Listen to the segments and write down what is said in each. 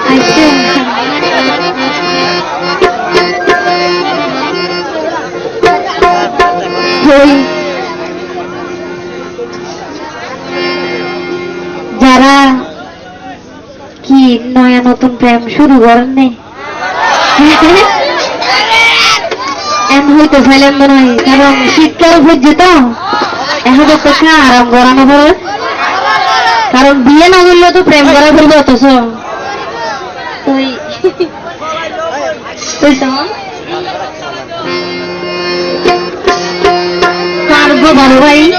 আচ্ছা যারা কি নয়া নতুন প্রেম শুরু করেন নেই এমন হইতে ফেলেন মনে হয় কারণ শীতকাল বুঝছে তো এখন তো আরাম করানো পড়ে কারণ বিয়ে না করলেও তো প্রেম করা ফেলবে অথচ বড় ভাই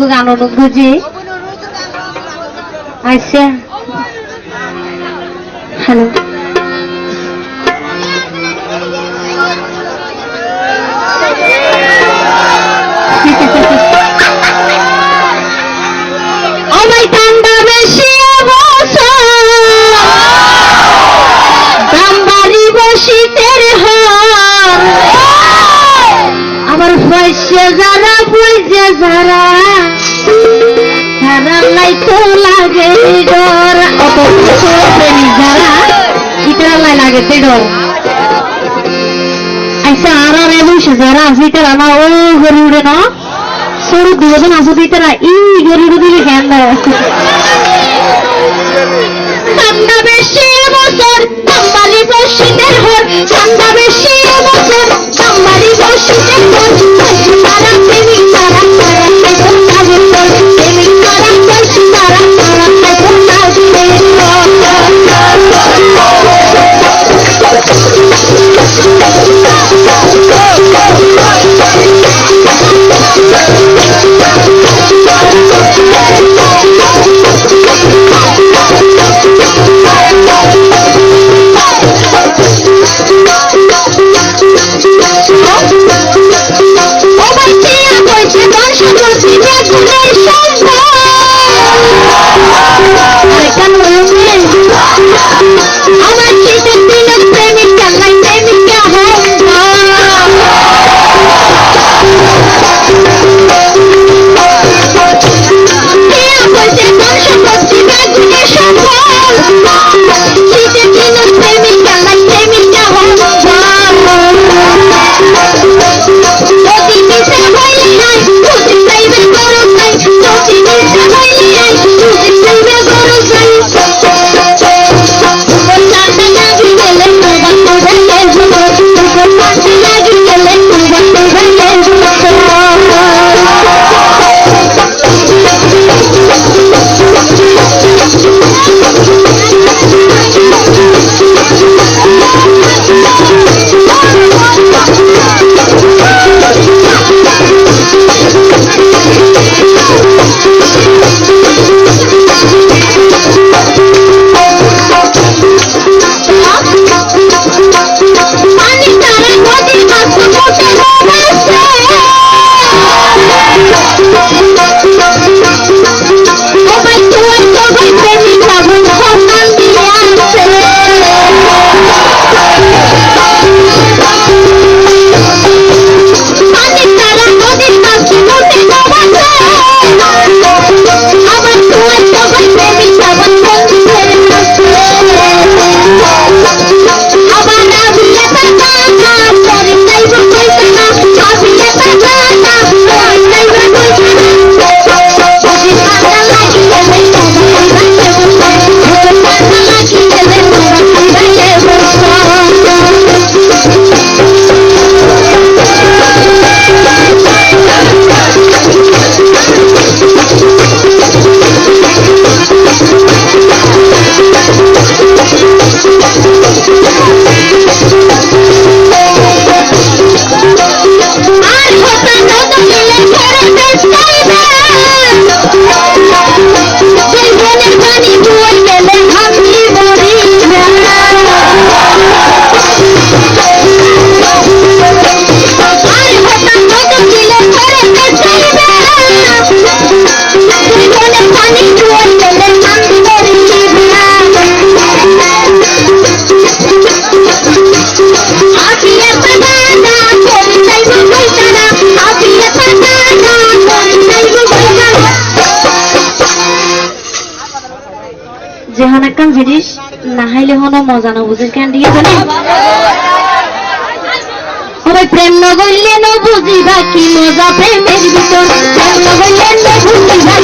গান বুঝে আচ্ছা হ্যালো আমার ঠান্ডা বেশি দামবাড়ি বসিতের হার আমার পয়সা যারা পয়সা যারা তারা লাই তো লাগে ডর অত প্রেমী যারা ইতারা লাই লাগে তে ডর আচ্ছা আর আর বসে যারা আছে ইতারা না ও গড়ি উড়ে না সরু দুজন আছে ইতারা ই গড়ি উড়ে দিলে কেন ঠান্ডা বেশি বছর দামবাড়ি বসিতের হর ঠান্ডা বেশি বছর দামবাড়ি বসিতের হর তারা প্রেমী তারা প্রেমী তারা বসি তারা যে হন একখান জিনিস না হাইলে হন মজা না বুঝেন কেন দিয়ে জানেন ওই প্রেম নগইলে ন বুঝিবা কি মজা প্রেমের ভিতর প্রেম নগইলে ন বুঝিবা